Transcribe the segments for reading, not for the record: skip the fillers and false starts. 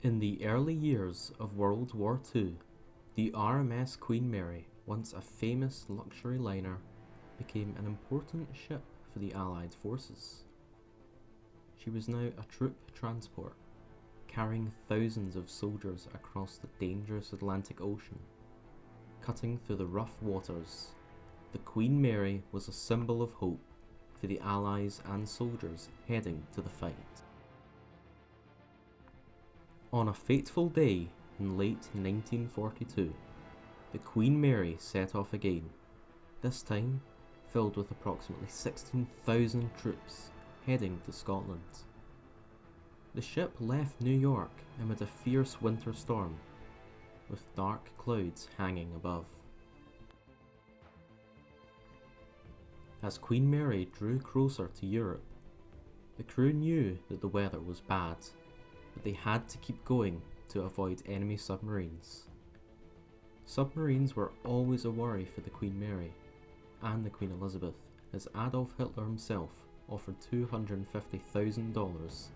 In the early years of World War II, the RMS Queen Mary, once a famous luxury liner, became an important ship for the Allied forces. She was now a troop transport, carrying thousands of soldiers across the dangerous Atlantic Ocean. Cutting through the rough waters, the Queen Mary was a symbol of hope for the Allies and soldiers heading to the fight. On a fateful day in late 1942, the Queen Mary set off again, this time filled with approximately 16,000 troops heading to Scotland. The ship left New York amid a fierce winter storm, with dark clouds hanging above. As Queen Mary drew closer to Europe, the crew knew that the weather was bad, but they had to keep going to avoid enemy submarines. Submarines were always a worry for the Queen Mary and the Queen Elizabeth, as Adolf Hitler himself offered $250,000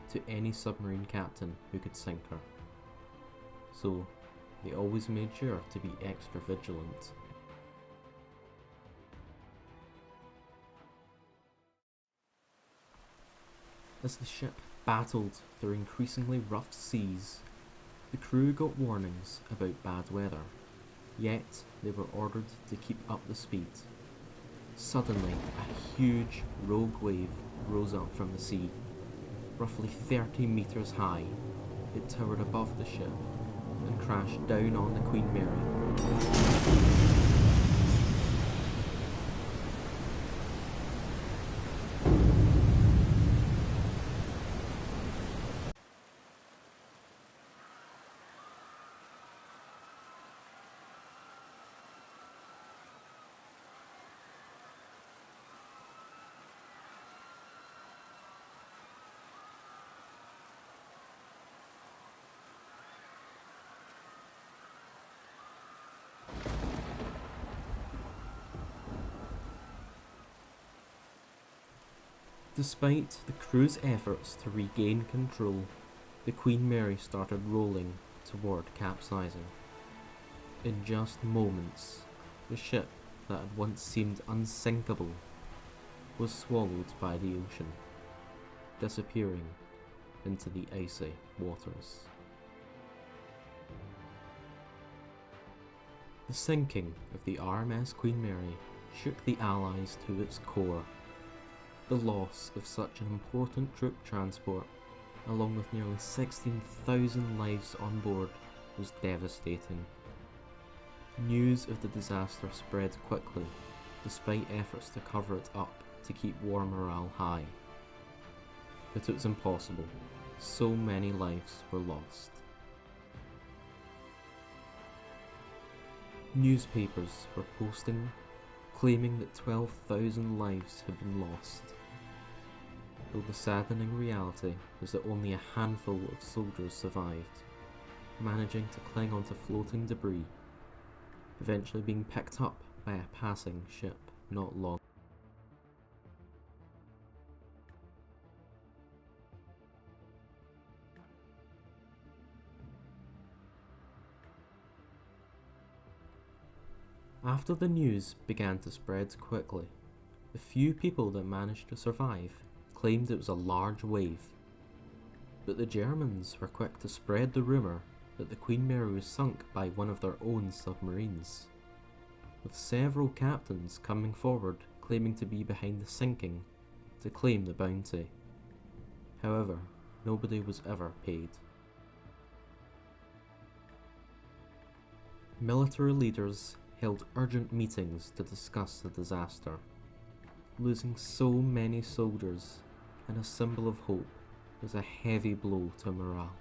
to any submarine captain who could sink her. So, they always made sure to be extra vigilant. As the ship battled through increasingly rough seas, the crew got warnings about bad weather, yet they were ordered to keep up the speed. Suddenly, a huge rogue wave rose up from the sea. Roughly 30 meters high, it towered above the ship and crashed down on the Queen Mary. Despite the crew's efforts to regain control, the Queen Mary started rolling toward capsizing. In just moments, the ship that had once seemed unsinkable was swallowed by the ocean, disappearing into the icy waters. The sinking of the RMS Queen Mary shook the Allies to its core. The loss of such an important troop transport, along with nearly 16,000 lives on board, was devastating. News of the disaster spread quickly, despite efforts to cover it up to keep war morale high. But it was impossible. So many lives were lost. Newspapers were posting, claiming that 12,000 lives had been lost, though the saddening reality was that only a handful of soldiers survived, managing to cling onto floating debris, eventually being picked up by a passing ship not long. After the news began to spread quickly, the few people that managed to survive claimed it was a large wave, but the Germans were quick to spread the rumour that the Queen Mary was sunk by one of their own submarines, with several captains coming forward claiming to be behind the sinking to claim the bounty. However, nobody was ever paid. Military leaders held urgent meetings to discuss the disaster. Losing so many soldiers and a symbol of hope was a heavy blow to morale.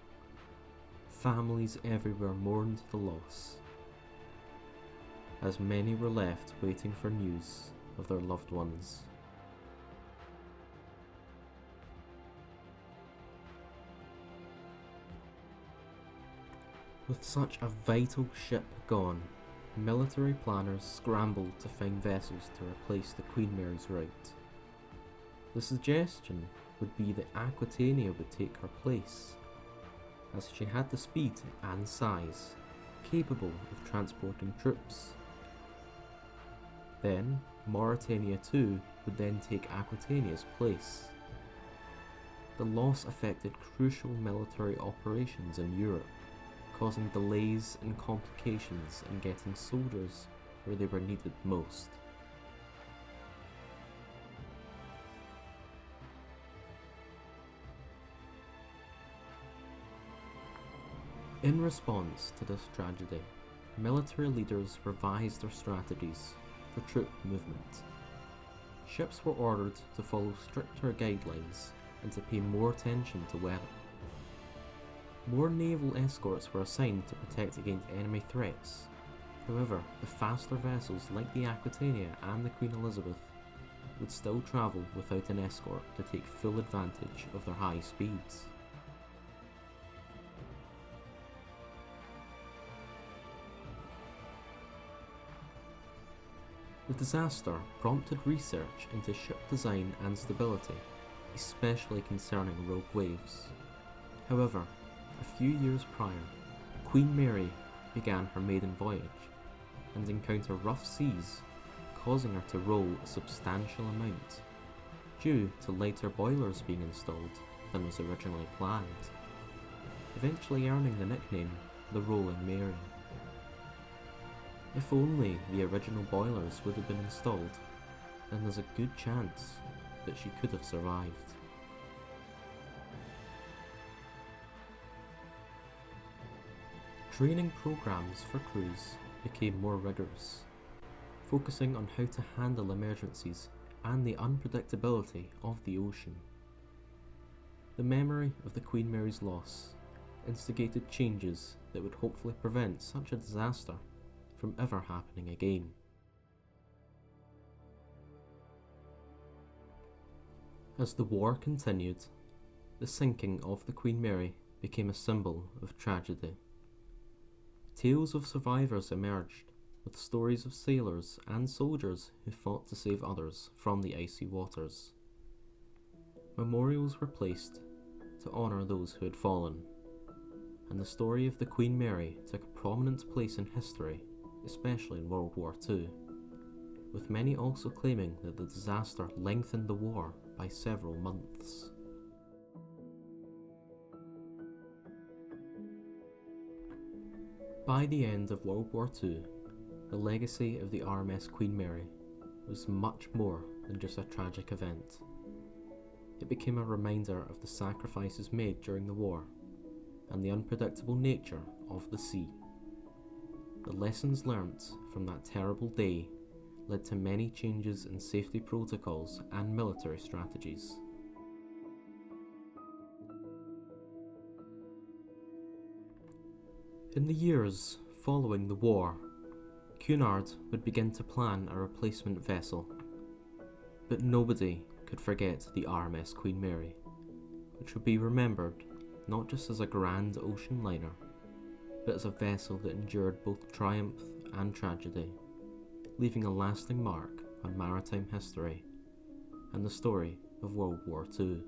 Families everywhere mourned the loss, as many were left waiting for news of their loved ones. With such a vital ship gone, military planners scrambled to find vessels to replace the Queen Mary's route. The suggestion would be that Aquitania would take her place, as she had the speed and size capable of transporting troops. Then, Mauretania II would then take Aquitania's place. The loss affected crucial military operations in Europe, causing delays and complications in getting soldiers where they were needed most. In response to this tragedy, military leaders revised their strategies for troop movement. Ships were ordered to follow stricter guidelines and to pay more attention to weather. More naval escorts were assigned to protect against enemy threats. However, the faster vessels like the Aquitania and the Queen Elizabeth would still travel without an escort to take full advantage of their high speeds. The disaster prompted research into ship design and stability, especially concerning rogue waves. However, a few years prior, Queen Mary began her maiden voyage and encountered rough seas, causing her to roll a substantial amount, due to lighter boilers being installed than was originally planned, eventually earning the nickname the Rolling Mary. If only the original boilers would have been installed, then there's a good chance that she could have survived. Training programs for crews became more rigorous, focusing on how to handle emergencies and the unpredictability of the ocean. The memory of the Queen Mary's loss instigated changes that would hopefully prevent such a disaster from ever happening again. As the war continued, the sinking of the Queen Mary became a symbol of tragedy. Tales of survivors emerged, with stories of sailors and soldiers who fought to save others from the icy waters. Memorials were placed to honour those who had fallen, and the story of the Queen Mary took a prominent place in history, especially in World War II, with many also claiming that the disaster lengthened the war by several months. By the end of World War II, the legacy of the RMS Queen Mary was much more than just a tragic event. It became a reminder of the sacrifices made during the war and the unpredictable nature of the sea. The lessons learnt from that terrible day led to many changes in safety protocols and military strategies. In the years following the war, Cunard would begin to plan a replacement vessel, but nobody could forget the RMS Queen Mary, which would be remembered not just as a grand ocean liner, but as a vessel that endured both triumph and tragedy, leaving a lasting mark on maritime history and the story of World War II.